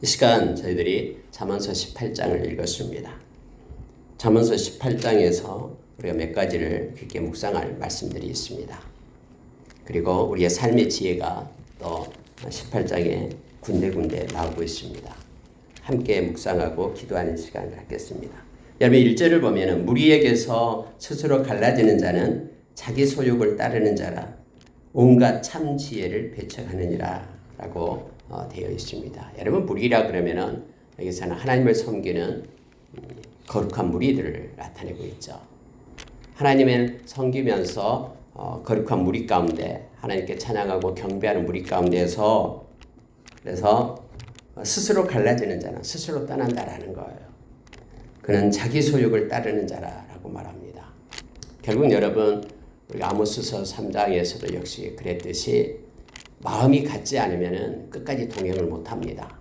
이 시간 저희들이 잠언서 18장을 읽었습니다. 잠언서 18장에서 우리가 몇 가지를 깊게 묵상할 말씀들이 있습니다. 그리고 우리의 삶의 지혜가 또 18장에 군데군데 나오고 있습니다. 함께 묵상하고 기도하는 시간을 갖겠습니다. 여러분 1절을 보면 무리에게서 스스로 갈라지는 자는 자기 소욕을 따르는 자라 온갖 참 지혜를 배척하느니라 라고 되어 있습니다. 여러분 무리라 그러면은 여기서는 하나님을 섬기는 거룩한 무리들을 나타내고 있죠. 하나님을 섬기면서 거룩한 무리 가운데 하나님께 찬양하고 경배하는 무리 가운데에서 그래서 스스로 갈라지는 자는 스스로 떠난다라는 거예요. 그는 자기 소욕을 따르는 자라고 말합니다. 결국 여러분 우리가 아모스서 3장에서도 역시 그랬듯이 마음이 같지 않으면 끝까지 동행을 못합니다.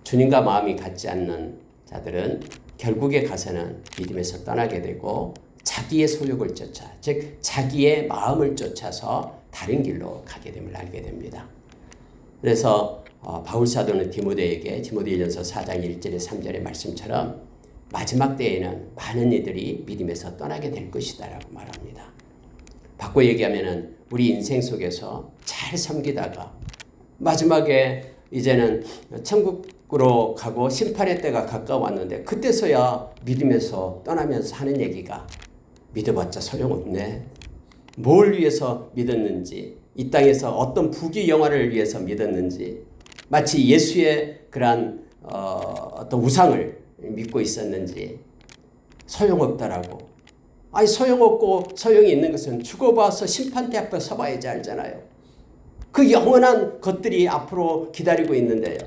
주님과 마음이 같지 않는 자들은 결국에 가서는 믿음에서 떠나게 되고 자기의 소욕을 쫓아 즉 자기의 마음을 쫓아서 다른 길로 가게 됨을 알게 됩니다. 그래서 바울사도는 디모데전서 4장 1절에 3절의 말씀처럼 마지막 때에는 많은 이들이 믿음에서 떠나게 될 것이다 라고 말합니다. 바꿔 얘기하면 우리 인생 속에서 잘 섬기다가 마지막에 이제는 천국으로 가고 심판의 때가 가까웠는데 그때서야 믿음에서 떠나면서 하는 얘기가 믿어봤자 소용없네. 뭘 위해서 믿었는지 이 땅에서 어떤 부귀영화를 위해서 믿었는지 마치 예수의 그러한 어떤 우상을 믿고 있었는지 소용없다라고. 아니 소용없고 소용이 있는 것은 죽어봐서 심판대 앞에 서봐야지 알잖아요. 그 영원한 것들이 앞으로 기다리고 있는데요.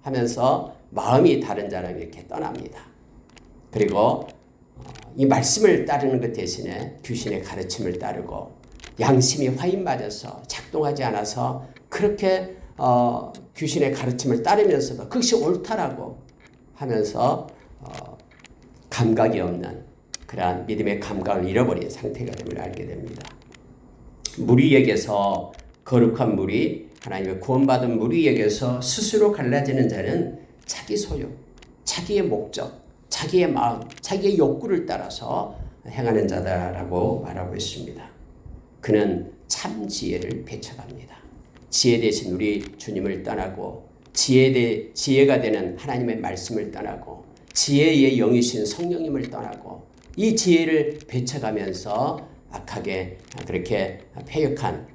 하면서 마음이 다른 자는 이렇게 떠납니다. 그리고 이 말씀을 따르는 것 대신에 귀신의 가르침을 따르고 양심이 화인 맞아서 작동하지 않아서 그렇게 귀신의 가르침을 따르면서도 그것이 옳다라고 하면서 감각이 없는 그러한 믿음의 감각을 잃어버린 상태가 됨을 알게 됩니다. 무리에게서 거룩한 무리, 하나님의 구원받은 무리에게서 스스로 갈라지는 자는 자기 소욕, 자기의 목적, 자기의 마음, 자기의 욕구를 따라서 행하는 자다라고 말하고 있습니다. 그는 참 지혜를 배척합니다. 지혜 대신 우리 주님을 떠나고 지혜가 되는 하나님의 말씀을 떠나고 지혜의 영이신 성령님을 떠나고 이 지혜를 배척하면서 악하게 그렇게 패역한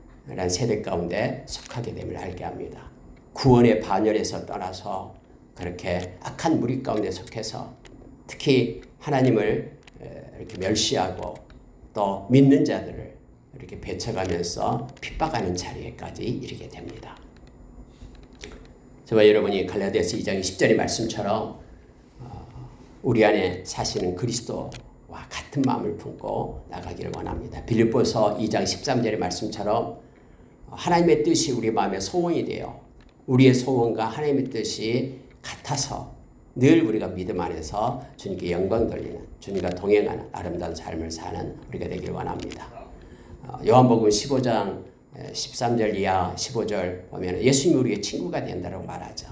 세대 가운데 속하게 됨을 알게 합니다. 구원의 반열에서 떠나서 그렇게 악한 무리 가운데 속해서 특히 하나님을 이렇게 멸시하고 또 믿는 자들을 이렇게 배척하면서 핍박하는 자리에까지 이르게 됩니다. 저와 여러분이 갈라디아서 2장 10절의 말씀처럼 우리 안에 사시는 그리스도와 같은 마음을 품고 나가기를 원합니다. 빌립보서 2장 13절의 말씀처럼 하나님의 뜻이 우리 마음에 소원이 되어 우리의 소원과 하나님의 뜻이 같아서 늘 우리가 믿음 안에서 주님께 영광 돌리는 주님과 동행하는 아름다운 삶을 사는 우리가 되기를 원합니다. 요한복음 15장 13절 이하 15절 보면 예수님이 우리의 친구가 된다고 말하죠.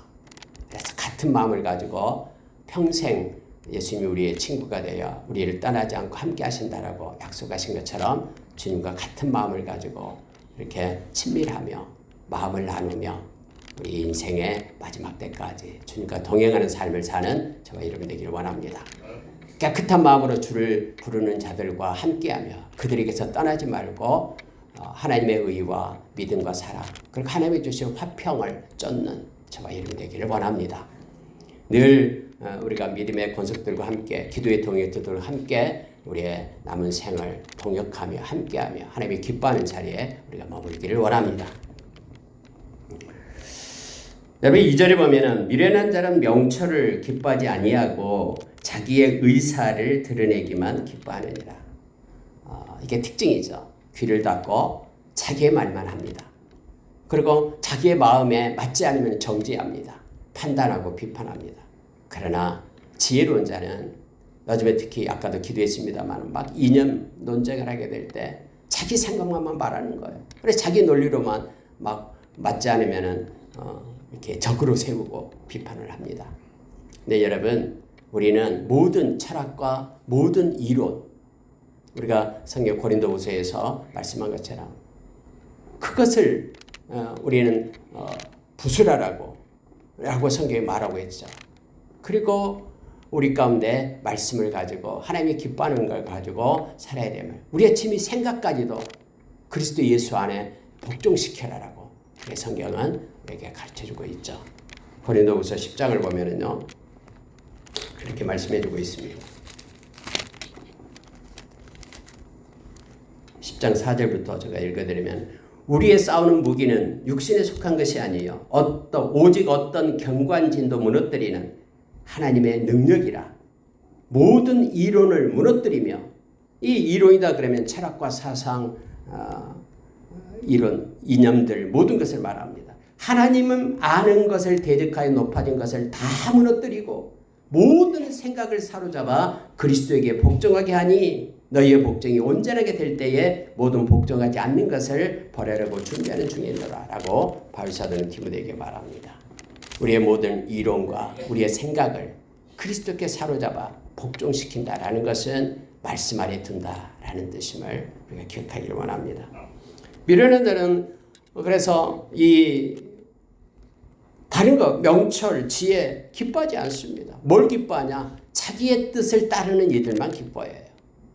그래서 같은 마음을 가지고 평생 예수님이 우리의 친구가 되어 우리를 떠나지 않고 함께 하신다라고 약속하신 것처럼 주님과 같은 마음을 가지고 이렇게 친밀하며 마음을 나누며 우리 인생의 마지막 때까지 주님과 동행하는 삶을 사는 저와 여러분 되기를 원합니다. 깨끗한 마음으로 주를 부르는 자들과 함께하며 그들에게서 떠나지 말고 하나님의 의와 믿음과 사랑 그리고 하나님이 주신 화평을 쫓는 저와 여러분 되기를 원합니다. 늘 우리가 믿음의 권속들과 함께 기도의 동역자들과 함께 우리의 남은 생을 동역하며 함께하며 하나님이 기뻐하는 자리에 우리가 머물기를 원합니다. 여러분 2절에 보면은 미련한 자는 명철을 기뻐하지 아니하고 자기의 의사를 드러내기만 기뻐하느니라. 이게 특징이죠. 귀를 닫고 자기의 말만 합니다. 그리고 자기의 마음에 맞지 않으면 정죄합니다. 판단하고 비판합니다. 그러나 지혜로운 자는 요즘에 특히 아까도 기도했습니다만 막 이념 논쟁을 하게 될 때 자기 생각만 말하는 거예요. 그래서 자기 논리로만 막 맞지 않으면은 이렇게 적으로 세우고 비판을 합니다. 네, 여러분, 우리는 모든 철학과 모든 이론, 우리가 성경 고린도후서에서 말씀한 것처럼 그것을 우리는 부수라라고 성경이 말하고 있죠. 그리고 우리 가운데 말씀을 가지고 하나님이 기뻐하는 걸 가지고 살아야 됨을, 우리의 취미 생각까지도 그리스도 예수 안에 복종시켜라라고 성경은 우리에게 가르쳐주고 있죠. 고린도후서 10장을 보면은요, 그렇게 말씀해주고 있습니다. 10장 4절부터 제가 읽어드리면, 우리의 싸우는 무기는 육신에 속한 것이 아니에요. 오직 어떤 경관진도 무너뜨리는 하나님의 능력이라. 모든 이론을 무너뜨리며, 이 이론이다 그러면 철학과 사상, 이론, 이념들 모든 것을 말합니다. 하나님은 아는 것을 대적하여 높아진 것을 다 무너뜨리고 모든 생각을 사로잡아 그리스도에게 복종하게 하니 너희의 복종이 온전하게 될 때에 모든 복종하지 않는 것을 버리려고 준비하는 중에 있노라 라고 바울사도는 디모데에게 말합니다. 우리의 모든 이론과 우리의 생각을 그리스도께 사로잡아 복종시킨다라는 것은 말씀 아래 둔다라는 뜻임을 우리가 기억하기를 원합니다. 미련한 자는 그래서 이 다른 것, 명철, 지혜 기뻐하지 않습니다. 뭘 기뻐하냐? 자기의 뜻을 따르는 이들만 기뻐해요.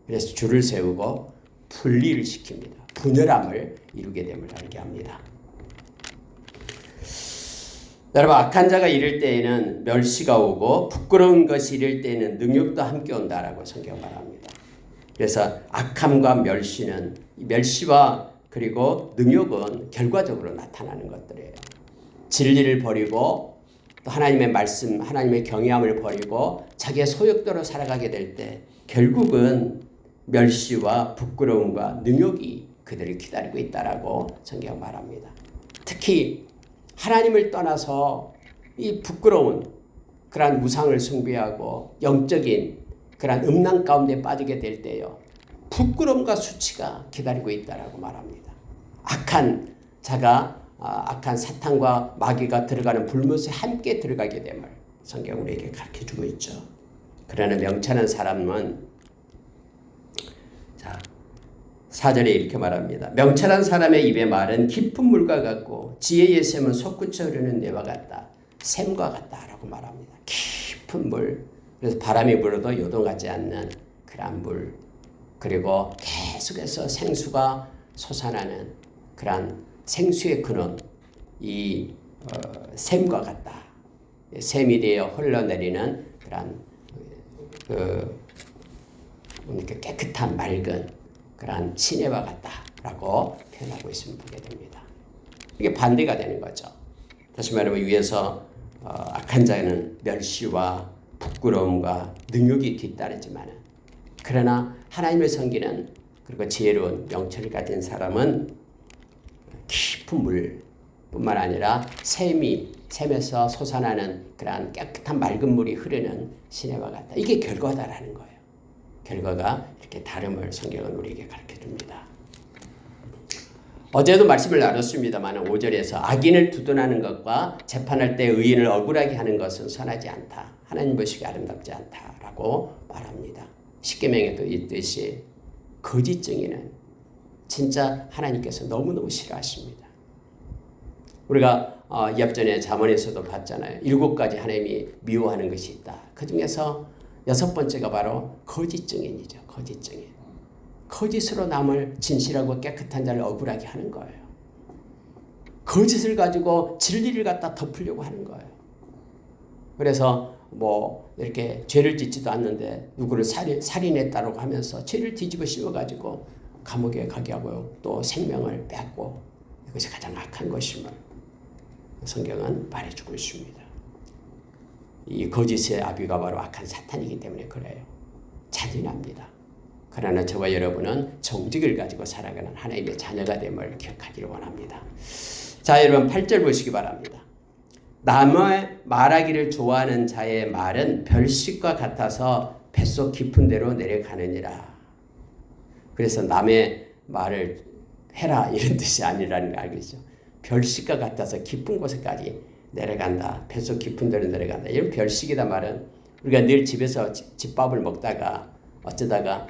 그래서 줄을 세우고 분리를 시킵니다. 분열함을 이루게 됨을 알게 합니다. 여러분, 악한 자가 이를 때에는 멸시가 오고 부끄러운 것이 이를 때에는 능력도 함께 온다라고 성경 말합니다. 그래서 악함과 멸시와 그리고 능력은 결과적으로 나타나는 것들이에요. 진리를 버리고 또 하나님의 말씀, 하나님의 경외함을 버리고 자기의 소욕대로 살아가게 될 때 결국은 멸시와 부끄러움과 능욕이 그들을 기다리고 있다라고 성경 말합니다. 특히 하나님을 떠나서 이 부끄러운 그러한 우상을 숭배하고 영적인 그러한 음란 가운데 빠지게 될 때요, 부끄러움과 수치가 기다리고 있다라고 말합니다. 악한 자가 악한 사탄과 마귀가 들어가는 불못에 함께 들어가게 됨을 성경 우리에게 가르쳐주고 있죠. 그러나 명철한 사람은 4절에 이렇게 말합니다. 명철한 사람의 입의 말은 깊은 물과 같고 지혜의 샘은 솟구쳐 흐르는 내와 같다. 샘과 같다라고 말합니다. 깊은 물, 그래서 바람이 불어도 요동하지 않는 그런 물, 그리고 계속해서 생수가 솟아나는 그런 생수의 근원, 이 샘과 같다. 샘이 되어 흘러내리는 그런 깨끗한 맑은 그런 시내와 같다라고 표현하고 있으면 보게 됩니다. 이게 반대가 되는 거죠. 다시 말하면 위에서 악한 자는 멸시와 부끄러움과 능욕이 뒤따르지만, 그러나 하나님을 섬기는 그리고 지혜로운 명철을 가진 사람은 깊은 물뿐만 아니라 샘에서 솟아나는 그러한 깨끗한 맑은 물이 흐르는 시내와 같다. 이게 결과다라는 거예요. 결과가 이렇게 다름을 성경은 우리에게 가르쳐줍니다. 어제도 말씀을 나눴습니다만 5절에서 악인을 두둔하는 것과 재판할 때 의인을 억울하게 하는 것은 선하지 않다. 하나님 보시기에 아름답지 않다라고 말합니다. 십계명에도 있듯이 거짓 증인은 진짜 하나님께서 너무너무 싫어하십니다. 우리가 옆전에 잠언에서도 봤잖아요. 7가지 하나님이 미워하는 것이 있다. 그 중에서 6번째가 바로 거짓 증인이죠. 거짓 증인. 거짓으로 남을 진실하고 깨끗한 자를 억울하게 하는 거예요. 거짓을 가지고 진리를 갖다 덮으려고 하는 거예요. 그래서 이렇게 죄를 짓지도 않는데 누구를 살인했다고 하면서 죄를 뒤집어 씌워가지고 감옥에 가게 하고 또 생명을 뺏고, 이것이 가장 악한 것임을 성경은 말해주고 있습니다. 이 거짓의 아비가 바로 악한 사탄이기 때문에 그래요. 잔인합니다. 그러나 저와 여러분은 정직을 가지고 살아가는 하나님의 자녀가 됨을 기억하기를 원합니다. 자, 여러분 8절 보시기 바랍니다. 남의 말하기를 좋아하는 자의 말은 별식과 같아서 뱃속 깊은 데로 내려가느니라. 그래서 남의 말을 해라 이런 뜻이 아니라는 거 알겠죠? 별식과 같아서 깊은 곳에까지 내려간다. 뱃속 깊은 데로 내려간다. 이런 별식이다 말은 우리가 늘 집에서 집밥을 먹다가 어쩌다가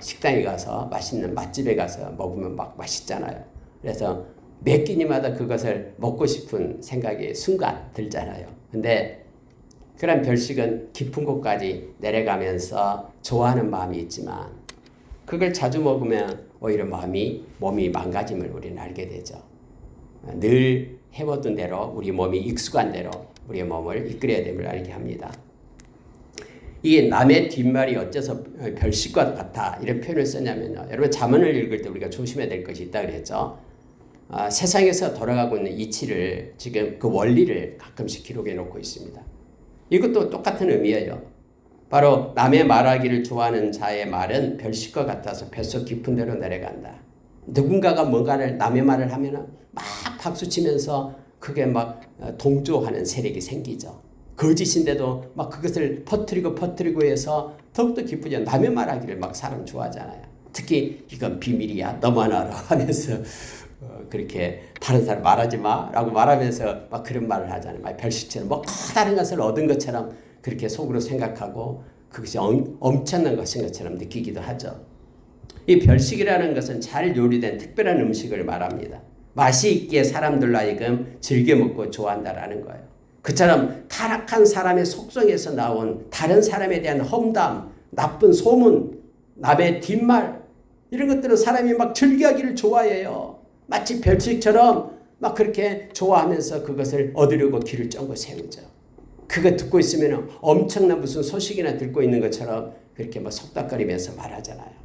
식당에 가서 맛있는 맛집에 가서 먹으면 막 맛있잖아요. 그래서 몇 끼니마다 그것을 먹고 싶은 생각이 순간 들잖아요. 근데 그런 별식은 깊은 곳까지 내려가면서 좋아하는 마음이 있지만 그걸 자주 먹으면 오히려 몸이 망가짐을 우리는 알게 되죠. 늘 해보던 대로 우리 몸이 익숙한 대로 우리의 몸을 이끌어야 됨을 알게 합니다. 이게 남의 뒷말이 어째서 별식과 같아 이런 표현을 썼냐면요. 여러분 잠언을 읽을 때 우리가 조심해야 될 것이 있다 그랬죠. 세상에서 돌아가고 있는 이치를 지금 그 원리를 가끔씩 기록해 놓고 있습니다. 이것도 똑같은 의미예요. 바로 남의 말하기를 좋아하는 자의 말은 별식과 같아서 뱃속 깊은 데로 내려간다. 누군가가 뭔가를 남의 말을 하면 막 박수치면서 그게 막 동조하는 세력이 생기죠. 거짓인데도 막 그것을 퍼뜨리고 해서 더욱더 기쁘죠. 남의 말하기를 막 사람 좋아하잖아요. 특히 이건 비밀이야 너만 알아 하면서 그렇게 다른 사람 말하지 마라고 말하면서 막 그런 말을 하잖아요. 막 별식처럼 뭐 커다란 것을 얻은 것처럼 그렇게 속으로 생각하고 그것이 엄청난 것인 것처럼 느끼기도 하죠. 이 별식이라는 것은 잘 요리된 특별한 음식을 말합니다. 맛이 있기에 사람들로 하여금 즐겨 먹고 좋아한다라는 거예요. 그처럼 타락한 사람의 속성에서 나온 다른 사람에 대한 험담, 나쁜 소문, 남의 뒷말 이런 것들은 사람이 막 즐겨하기를 좋아해요. 마치 별식처럼 막 그렇게 좋아하면서 그것을 얻으려고 길을 쫑고 세우죠. 그거 듣고 있으면 엄청난 무슨 소식이나 듣고 있는 것처럼 그렇게 막 속닥거리면서 말하잖아요.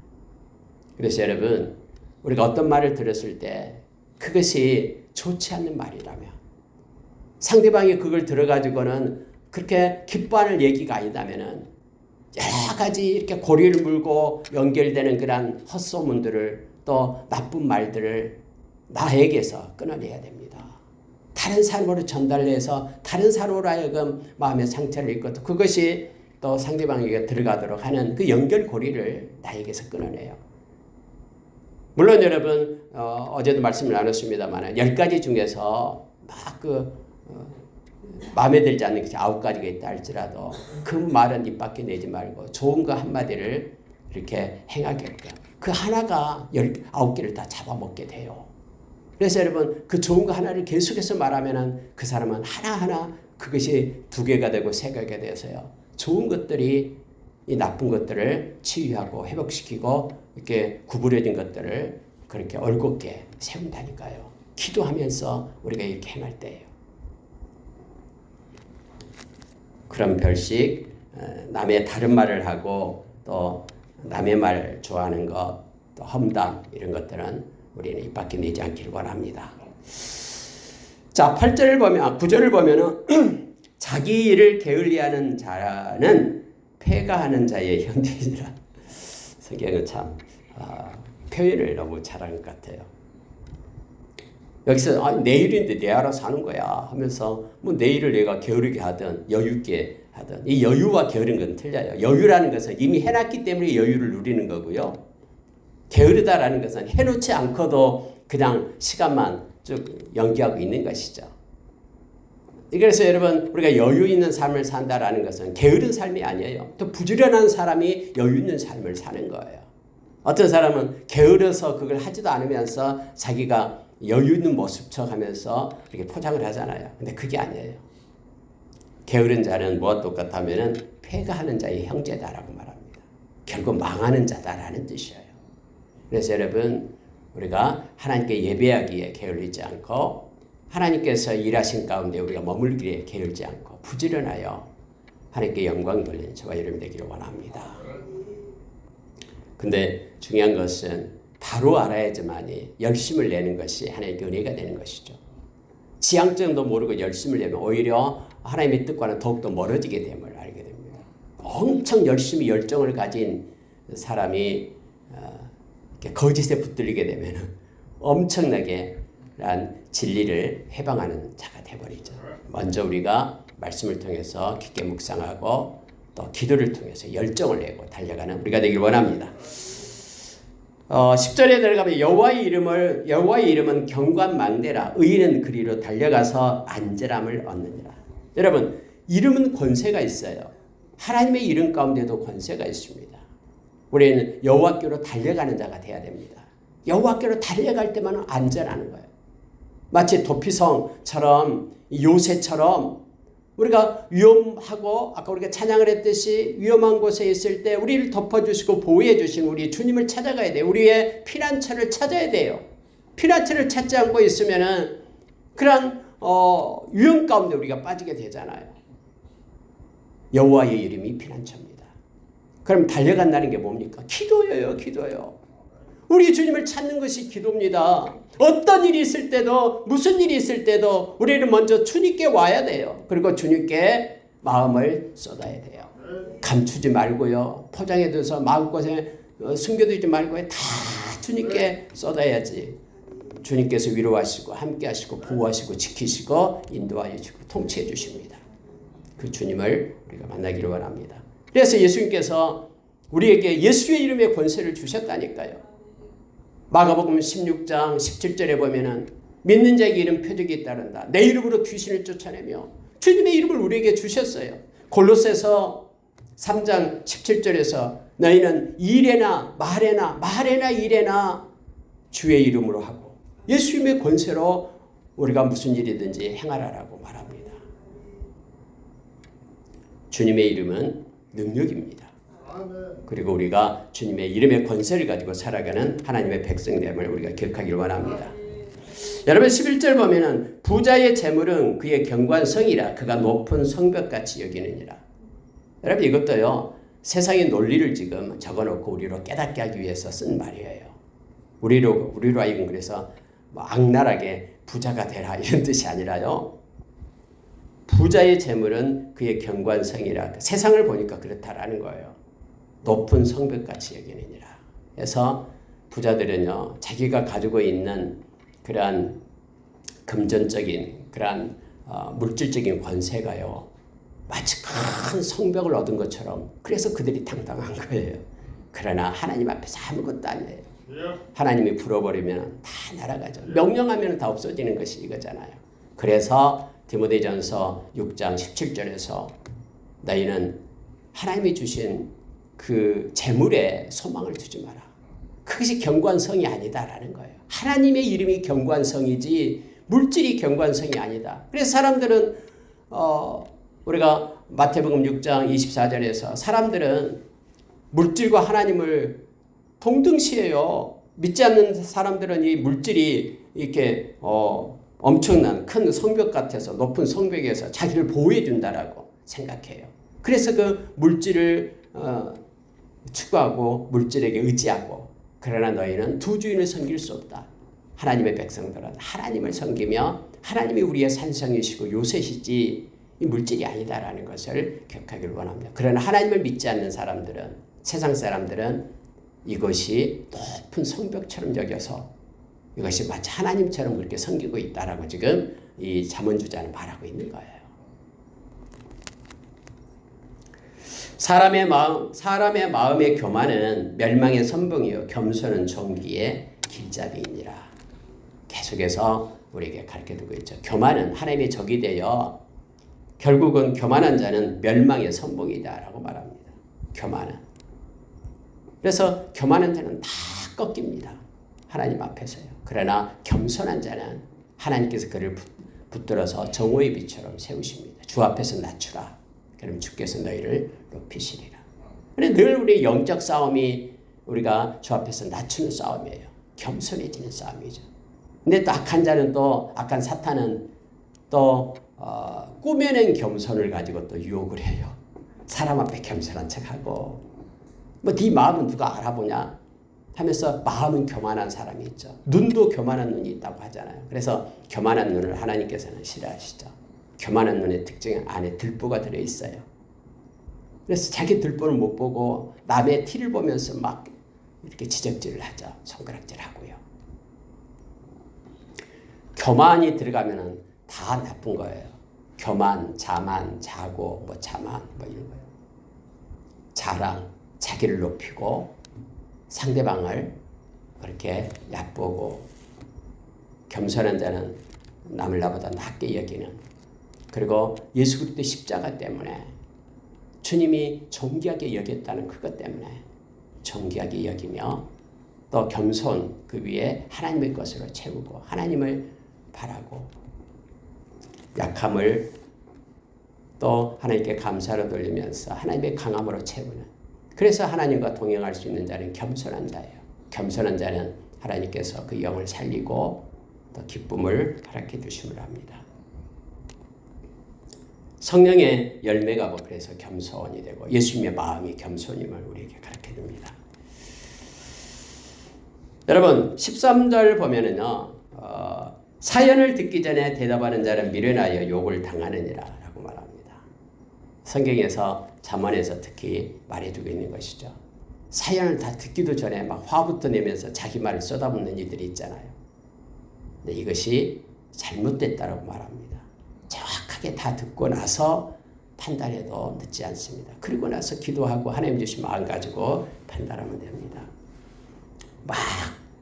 그래서 여러분 우리가 어떤 말을 들었을 때 그것이 좋지 않는 말이라면 상대방이 그걸 들어가지고는 그렇게 기뻐하는 얘기가 아니다면은 여러 가지 이렇게 고리를 물고 연결되는 그런 헛소문들을 또 나쁜 말들을 나에게서 끊어내야 됩니다. 다른 사람으로 전달해서 다른 사람으로 하여금 마음의 상처를 입고 또 그것이 또 상대방에게 들어가도록 하는 그 연결고리를 나에게서 끊어내요. 물론 여러분 어제도 말씀을 나눴습니다만 10가지 중에서 막 마음에 들지 않는 것이 9가지가 있다 할지라도 그 말은 입 밖에 내지 말고 좋은 거 한마디를 이렇게 행하게끔 그 하나가 9개를 다 잡아먹게 돼요. 그래서 여러분 그 좋은 거 하나를 계속해서 말하면 그 사람은 하나하나 그것이 2개가 되고 3개가 되어서요. 좋은 것들이 이 나쁜 것들을 치유하고 회복시키고 이렇게 구부려진 것들을 그렇게 올곧게 세운다니까요. 기도하면서 우리가 이렇게 행할 때예요. 그런 별식, 남의 다른 말을 하고 또 남의 말 좋아하는 것, 또 험담 이런 것들은 우리는 입 밖에 내지 않기를 원합니다. 자, 9절을 보면은 자기 일을 게을리하는 자는 패가하는 자의 형제이니라. 성경은 참 표현을 너무 잘하는 것 같아요. 여기서 내 일인데 내 알아서 하는 거야 하면서 뭐 내 일을 내가 게으르게 하든 여유있게 하든 이 여유와 게으른 건 틀려요. 여유라는 것은 이미 해놨기 때문에 여유를 누리는 거고요. 게으르다라는 것은 해놓지 않고도 그냥 시간만 쭉 연기하고 있는 것이죠. 그래서 여러분 우리가 여유 있는 삶을 산다라는 것은 게으른 삶이 아니에요. 또 부지런한 사람이 여유 있는 삶을 사는 거예요. 어떤 사람은 게으러서 그걸 하지도 않으면서 자기가 여유 있는 모습 척하면서 이렇게 포장을 하잖아요. 근데 그게 아니에요. 게으른 자는 뭐와 똑같다면은 패가하는 자의 형제다라고 말합니다. 결국 망하는 자다라는 뜻이에요. 그래서 여러분 우리가 하나님께 예배하기에 게을리지 않고 하나님께서 일하신 가운데 우리가 머물기에 게을지 않고 부지런하여 하나님께 영광 돌리는 저와 여러분이 되기를 원합니다. 근데 중요한 것은 바로 알아야지만이 열심을 내는 것이 하나님께 은혜가 되는 것이죠. 지향점도 모르고 열심을 내면 오히려 하나님의 뜻과는 더욱더 멀어지게 됨을 알게 됩니다. 엄청 열심히 열정을 가진 사람이 거짓에 붙들리게 되면 엄청나게 진리를 해방하는 자가 되어버리죠. 먼저 우리가 말씀을 통해서 깊게 묵상하고 또 기도를 통해서 열정을 내고 달려가는 우리가 되길 원합니다. 10절에 들어가면 여호와의 이름은 경관망대라 의인은 그리로 달려가서 안전함을 얻느니라. 여러분, 이름은 권세가 있어요. 하나님의 이름 가운데도 권세가 있습니다. 우리는 여호와께로 달려가는 자가 돼야 됩니다. 여호와께로 달려갈 때만 안전하는 거예요. 마치 도피성처럼 요새처럼 우리가 위험하고 아까 우리가 찬양을 했듯이 위험한 곳에 있을 때 우리를 덮어주시고 보호해 주신 우리 주님을 찾아가야 돼요. 우리의 피난처를 찾아야 돼요. 피난처를 찾지 않고 있으면은 그런 위험 가운데 우리가 빠지게 되잖아요. 여호와의 이름이 피난처입니다. 그럼 달려간다는 게 뭡니까? 기도예요. 기도예요. 우리 주님을 찾는 것이 기도입니다. 어떤 일이 있을 때도 무슨 일이 있을 때도 우리는 먼저 주님께 와야 돼요. 그리고 주님께 마음을 쏟아야 돼요. 감추지 말고요. 포장해둬서 마음고생 숨겨두지 말고요. 다 주님께 쏟아야지. 주님께서 위로하시고 함께하시고 보호하시고 지키시고 인도하여 주시고 통치해 주십니다. 그 주님을 우리가 만나기를 원합니다. 그래서 예수님께서 우리에게 예수의 이름의 권세를 주셨다니까요. 마가복음 16장 17절에 보면은 믿는 자에게 이런 표적이 따른다. 내 이름으로 귀신을 쫓아내며 주님의 이름을 우리에게 주셨어요. 골로새서 3장 17절에서 너희는 일에나 말에나 일에나 주의 이름으로 하고 예수님의 권세로 우리가 무슨 일이든지 행하라라고 말합니다. 주님의 이름은 능력입니다. 그리고 우리가 주님의 이름의 권세를 가지고 살아가는 하나님의 백성됨을 우리가 기억하기를 원합니다. 여러분 11절 보면은 부자의 재물은 그의 경관성이라 그가 높은 성벽같이 여기느니라. 여러분 이것도요 세상의 논리를 지금 적어놓고 우리로 깨닫게 하기 위해서 쓴 말이에요. 우리로 하여금 그래서 뭐 악랄하게 부자가 되라 이런 뜻이 아니라요. 부자의 재물은 그의 경관성이라 세상을 보니까 그렇다라는 거예요. 높은 성벽같이 여기느니라. 그래서 부자들은요 자기가 가지고 있는 그러한 금전적인 그러한 물질적인 권세가요 마치 큰 성벽을 얻은 것처럼 그래서 그들이 당당한 거예요. 그러나 하나님 앞에서 아무것도 아니에요. 하나님이 불어버리면 다 날아가죠. 명령하면 다 없어지는 것이 이거잖아요. 그래서 디모데전서 6장 17절에서 너희는 하나님이 주신 그 재물에 소망을 두지 마라. 그것이 경관성이 아니다라는 거예요. 하나님의 이름이 경관성이지 물질이 경관성이 아니다. 그래서 사람들은 우리가 마태복음 6장 24절에서 사람들은 물질과 하나님을 동등시해요. 믿지 않는 사람들은 이 물질이 이렇게 엄청난 큰 성벽 같아서 높은 성벽에서 자기를 보호해 준다라고 생각해요. 그래서 그 물질을 추구하고 물질에게 의지하고 그러나 너희는 두 주인을 섬길 수 없다. 하나님의 백성들은 하나님을 섬기며 하나님이 우리의 산성이시고 요새시지 이 물질이 아니다라는 것을 기억하기를 원합니다. 그러나 하나님을 믿지 않는 사람들은 세상 사람들은 이것이 높은 성벽처럼 여겨서 이것이 마치 하나님처럼 그렇게 섬기고 있다라고 지금 이 잠언주자는 말하고 있는 거예요. 사람의 마음의 교만은 멸망의 선봉이요 겸손은 존귀의 길잡이이니라. 계속해서 우리에게 가르쳐두고 있죠. 교만은 하나님의 적이 되어 결국은 교만한 자는 멸망의 선봉이다라고 말합니다. 교만은. 그래서 교만한 자는 다 꺾입니다. 하나님 앞에서요. 그러나 겸손한 자는 하나님께서 그를 붙들어서 정오의 빛처럼 세우십니다. 주 앞에서 낮추라. 그럼 주께서 너희를 높이시리라. 그런데 늘 우리 영적 싸움이 우리가 주 앞에서 낮추는 싸움이에요. 겸손해지는 싸움이죠. 근데 또 악한 자는 또 악한 사탄은 또 꾸며낸 겸손을 가지고 또 유혹을 해요. 사람 앞에 겸손한 척하고 뭐 네 마음은 누가 알아보냐 하면서 마음은 교만한 사람이 있죠. 눈도 교만한 눈이 있다고 하잖아요. 그래서 교만한 눈을 하나님께서는 싫어하시죠. 교만한 눈의 특징은 안에 들보가 들어있어요. 그래서 자기 들보를 못 보고 남의 티를 보면서 막 이렇게 지적질을 하죠. 손가락질하고요. 교만이 들어가면 다 나쁜 거예요. 교만, 자만, 자고, 뭐 자만, 뭐 이런 거예요. 자랑, 자기를 높이고 상대방을 그렇게 얕보고 겸손한 자는 남을 나보다 낮게 여기는, 그리고 예수 그리스도 십자가 때문에 주님이 존귀하게 여겼다는 그것 때문에 존귀하게 여기며 또 겸손 그 위에 하나님의 것으로 채우고 하나님을 바라고 약함을 또 하나님께 감사로 돌리면서 하나님의 강함으로 채우는, 그래서 하나님과 동행할 수 있는 자는 겸손한 자예요. 겸손한 자는 하나님께서 그 영을 살리고 또 기쁨을 허락해 주심을 합니다. 성령의 열매가 그래서 겸손이 되고 예수님의 마음이 겸손임을 우리에게 가르쳐 줍니다. 여러분 13절 보면은요, 사연을 듣기 전에 대답하는 자는 미련하여 욕을 당하느니라 라고 말합니다. 성경에서 잠언에서 특히 말해주고 있는 것이죠. 사연을 다 듣기도 전에 막 화부터 내면서 자기 말을 쏟아붓는 이들이 있잖아요. 근데 이것이 잘못됐다라고 말합니다. 정확하게 다 듣고 나서 판단해도 늦지 않습니다. 그리고 나서 기도하고 하나님 주신 마음 가지고 판단하면 됩니다. 막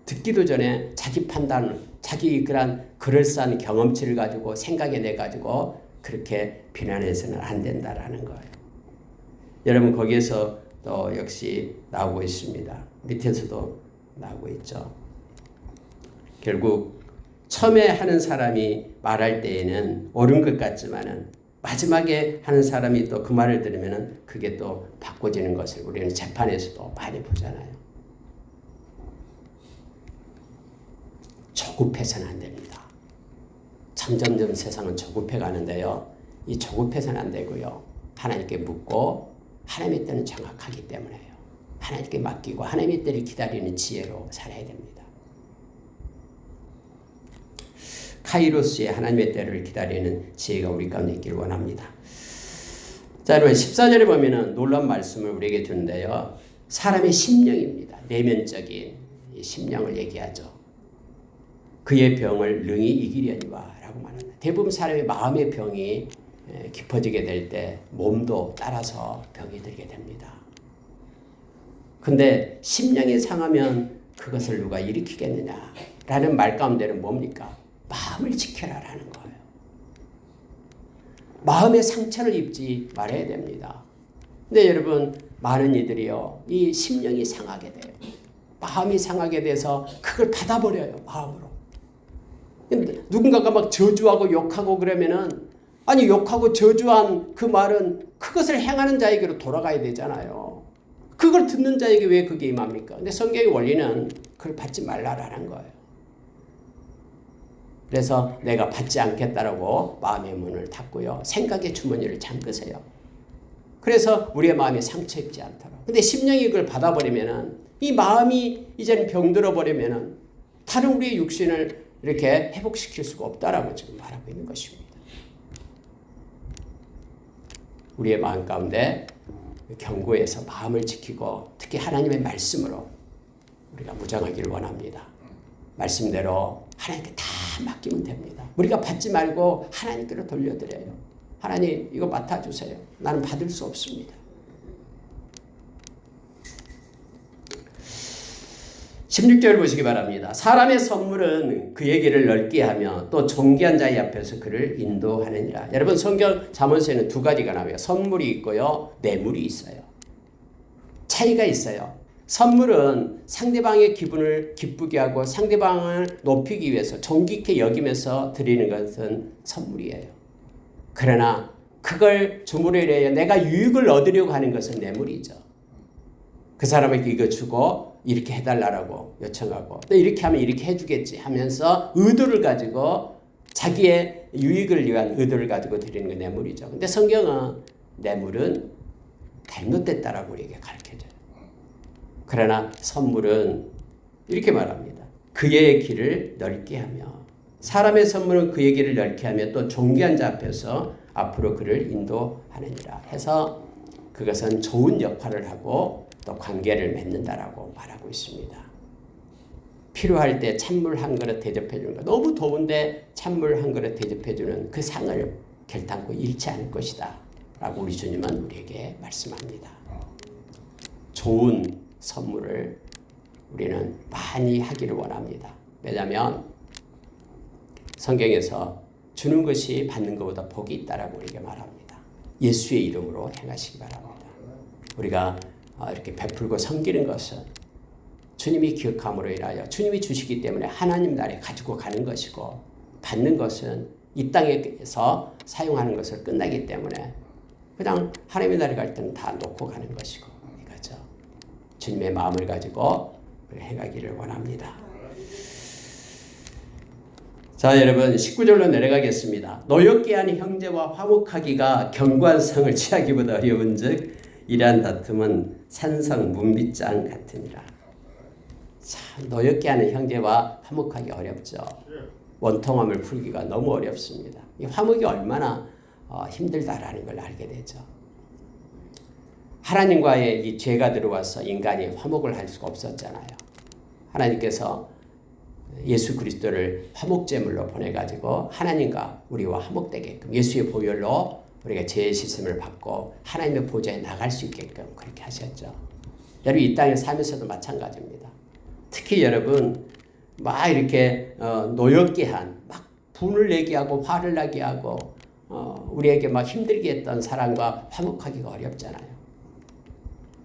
듣기도 전에 자기 판단, 자기 그런 그럴싸한 경험치를 가지고 생각해내 가지고 그렇게 비난해서는 안 된다라는 거예요. 여러분 거기에서 또 역시 나오고 있습니다. 밑에서도 나오고 있죠. 결국 처음에 하는 사람이 말할 때에는 옳은 것 같지만은 마지막에 하는 사람이 또 그 말을 들으면은 그게 또 바꿔지는 것을 우리는 재판에서도 많이 보잖아요. 조급해서는 안 됩니다. 점점점 세상은 조급해 가는데요. 이 조급해서는 안 되고요. 하나님께 묻고 하나님의 때는 정확하기 때문에요. 하나님께 맡기고 하나님의 때를 기다리는 지혜로 살아야 됩니다. 카이로스의 하나님의 때를 기다리는 지혜가 우리 가운데 있기를 원합니다. 자, 여러분 14절에 보면은 놀라운 말씀을 우리에게 주는데요. 사람의 심령입니다. 내면적인 이 심령을 얘기하죠. 그의 병을 능히 이기려니와 라고 말합니다. 대부분 사람의 마음의 병이 깊어지게 될 때 몸도 따라서 병이 들게 됩니다. 근데 심령이 상하면 그것을 누가 일으키겠느냐라는 말 가운데는 뭡니까? 마음을 지켜라라는 거예요. 마음의 상처를 입지 말아야 됩니다. 근데 여러분 많은 이들이요, 이 심령이 상하게 돼요. 마음이 상하게 돼서 그걸 받아버려요. 마음으로. 누군가가 막 저주하고 욕하고 그러면은, 아니 욕하고 저주한 그 말은 그것을 행하는 자에게로 돌아가야 되잖아요. 그걸 듣는 자에게 왜 그게 임합니까? 근데 성경의 원리는 그걸 받지 말라라는 거예요. 그래서 내가 받지 않겠다라고 마음의 문을 닫고요. 생각의 주머니를 잠그세요. 그래서 우리의 마음이 상처 입지 않도록. 근데 심령이 그걸 받아버리면은, 이 마음이 이제는 병들어 버리면은 다른 우리의 육신을 이렇게 회복시킬 수가 없다라고 지금 말하고 있는 것입니다. 우리의 마음 가운데 경고해서 마음을 지키고 특히 하나님의 말씀으로 우리가 무장하기를 원합니다. 말씀대로 하나님께 다 맡기면 됩니다. 우리가 받지 말고 하나님께로 돌려드려요. 하나님 이거 맡아주세요. 나는 받을 수 없습니다. 16절 보시기 바랍니다. 사람의 선물은 그의 길을 넓게 하며 또 존귀한 자의 앞에서 그를 인도하느니라. 여러분 성경 잠언서에는 두 가지가 나와요. 선물이 있고요. 뇌물이 있어요. 차이가 있어요. 선물은 상대방의 기분을 기쁘게 하고 상대방을 높이기 위해서 존귀케 여기면서 드리는 것은 선물이에요. 그러나 그걸 줌으로 인해 내가 유익을 얻으려고 하는 것은 뇌물이죠. 그 사람에게 이거 주고 이렇게 해달라고 요청하고 또 이렇게 하면 이렇게 해주겠지 하면서 의도를 가지고 자기의 유익을 위한 의도를 가지고 드리는 게 뇌물이죠. 근데 성경은 뇌물은 잘못됐다라고 우리에게 가르쳐줘요. 그러나 선물은 이렇게 말합니다. 그의 길을 넓게 하며, 사람의 선물은 그의 길을 넓게 하며 또 존귀한 자 앞에서 앞으로 그를 인도하느니라 해서 그것은 좋은 역할을 하고 또 관계를 맺는다라고 말하고 있습니다. 필요할 때 찬물 한 그릇 대접해 주는 것, 너무 더운데 찬물 한 그릇 대접해 주는 그 상을 결단코 잃지 않을 것이다 라고 우리 주님은 우리에게 말씀합니다. 좋은 선물을 우리는 많이 하기를 원합니다. 왜냐하면 성경에서 주는 것이 받는 것보다 복이 있다라고 우리에게 말합니다. 예수의 이름으로 행하시기 바랍니다. 우리가 이렇게 베풀고 섬기는 것은 주님이 기억함으로 인하여 주님이 주시기 때문에 하나님 나라에 가지고 가는 것이고, 받는 것은 이 땅에서 사용하는 것을 끝나기 때문에 그냥 하나님의 나라에 갈 때는 다 놓고 가는 것이고, 이거죠. 주님의 마음을 가지고 행하기를 원합니다. 자, 여러분 19절로 내려가겠습니다. 노엽게 하는 형제와 화목하기가 경관성을 취하기보다 어려운즉 이러한 다툼은 산성 문빗장 같으니라. 참, 노엽게 하는 형제와 화목하기 어렵죠. 원통함을 풀기가 너무 어렵습니다. 이 화목이 얼마나 힘들다라는 걸 알게 되죠. 하나님과의 이 죄가 들어와서 인간이 화목을 할 수가 없었잖아요. 하나님께서 예수 그리스도를 화목제물로 보내가지고 하나님과 우리와 화목되게끔 예수의 보혈로 우리가 죄의 씻음을 받고 하나님의 보좌에 나갈 수 있게끔 그렇게 하셨죠. 여러분 이 땅에 살면서도 마찬가지입니다. 특히 여러분 막 이렇게 노엽게 한 막 분을 내게 하고 화를 나게 하고 우리에게 막 힘들게 했던 사람과 화목하기가 어렵잖아요.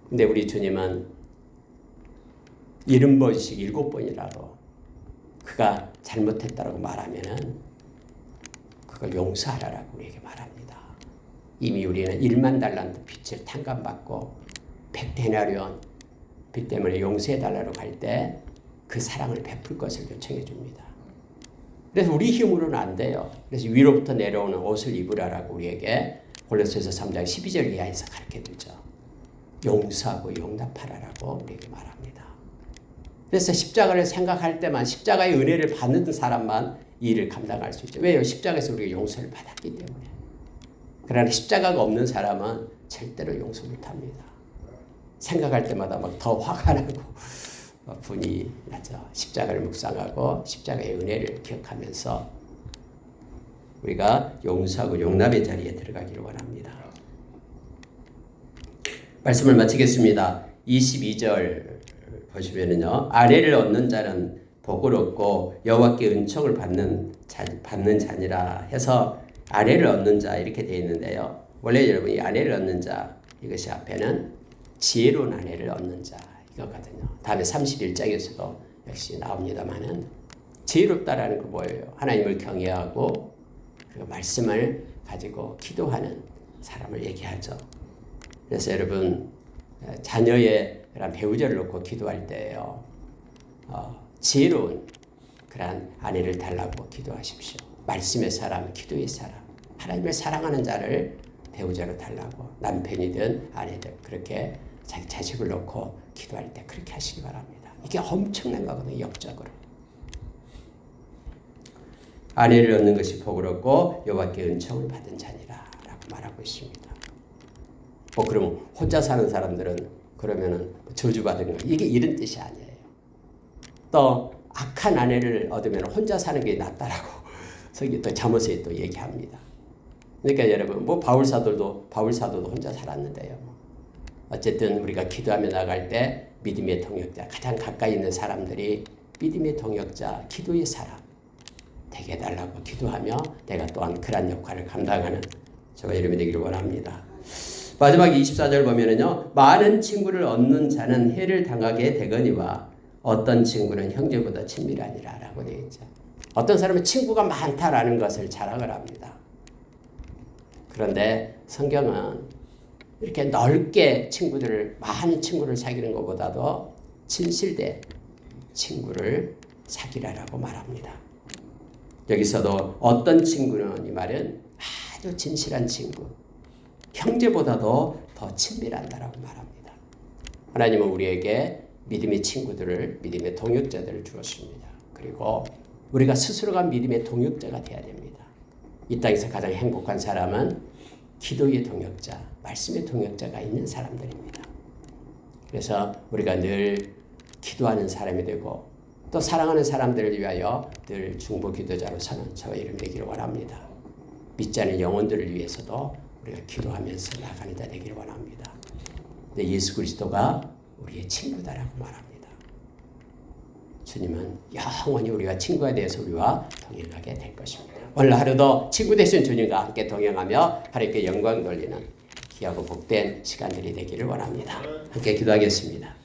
근데 우리 주님은 70번씩 7번이라도 그가 잘못했다고 말하면은 그걸 용서하라고 우리에게 말합니다. 이미 우리는 1만 달란트 빚을 탕감받고 100데나리온 빚 때문에 용서해달라고 할 때 그 사랑을 베풀 것을 요청해 줍니다. 그래서 우리 힘으로는 안 돼요. 그래서 위로부터 내려오는 옷을 입으라라고 우리에게 골로새서 3장 12절 이하에서 가르쳐 주죠. 용서하고 용납하라라고 우리에게 말합니다. 그래서 십자가를 생각할 때만 십자가의 은혜를 받는 사람만 이 일을 감당할 수 있죠. 왜요? 십자가에서 우리가 용서를 받았기 때문에. 그러나 십자가가 없는 사람은 절대로 용서 못합니다. 생각할 때마다 막 더 화가 나고 분이 나죠. 십자가를 묵상하고 십자가의 은혜를 기억하면서 우리가 용서하고 용납의 자리에 들어가기를 원합니다. 말씀을 마치겠습니다. 22절 보시면은요, 아내를 얻는 자는 복을 얻고 여호와께 은총을 받는 자니라 해서 아내를 얻는 자 이렇게 되어 있는데요. 원래 여러분이 아내를 얻는 자 이것이 앞에는 지혜로운 아내를 얻는 자 이거거든요. 다음에 31장에서도 역시 나옵니다만은 지혜롭다라는 거 뭐예요? 하나님을 경외하고 그리고 말씀을 가지고 기도하는 사람을 얘기하죠. 그래서 여러분 자녀의 그런 배우자를 놓고 기도할 때요, 지혜로운 그런 아내를 달라고 기도하십시오. 말씀의 사람, 기도의 사람, 하나님을 사랑하는 자를 배우자로 달라고 남편이든 아내든 그렇게 자기 자식을 놓고 기도할 때 그렇게 하시기 바랍니다. 이게 엄청난 거거든요. 역적으로. 아내를 얻는 것이 복을 얻고 여호와께 은총을 받은 자니라 라고 말하고 있습니다. 그러면 혼자 사는 사람들은 그러면은 저주받은 거 이게 이런 뜻이 아니에요. 또 악한 아내를 얻으면 혼자 사는 게 낫다라고 성경 또 잠언서에 또 얘기합니다. 그러니까 여러분 바울 사도도 혼자 살았는데요. 어쨌든 우리가 기도하며 나갈 때 믿음의 동역자, 가장 가까이 있는 사람들이 믿음의 동역자, 기도의 사람 되게 해달라고 기도하며 내가 또한 그런 역할을 감당하는 저와 여러분이 되기를 원합니다. 마지막 24절 보면은요, 많은 친구를 얻는 자는 해를 당하게 되거니와 어떤 친구는 형제보다 친밀하니라 라고 되어 있죠. 어떤 사람은 친구가 많다라는 것을 자랑을 합니다. 그런데 성경은 이렇게 넓게 많은 친구를 사귀는 것보다도 진실된 친구를 사귀라라고 말합니다. 여기서도 어떤 친구는 이 말은 아주 진실한 친구, 형제보다도 더 친밀한다라고 말합니다. 하나님은 우리에게 믿음의 친구들을, 믿음의 동역자들을 주었습니다. 그리고 우리가 스스로가 믿음의 동역자가 되어야 됩니다. 이 땅에서 가장 행복한 사람은 기도의 동역자, 말씀의 동역자가 있는 사람들입니다. 그래서 우리가 늘 기도하는 사람이 되고 또 사랑하는 사람들을 위하여 늘 중보 기도자로 서는 저와 이름 되기를 원합니다. 믿지 않는 영혼들을 위해서도 우리가 기도하면서 나가는 자 되기를 원합니다. 근데 예수 그리스도가 우리의 친구다라고 말합니다. 주님은 영원히 우리와 친구가 되어서 우리와 동행하게 될 것입니다. 오늘 하루도 친구 되신 주님과 함께 동행하며 하나님께 영광 돌리는 귀하고 복된 시간들이 되기를 원합니다. 함께 기도하겠습니다.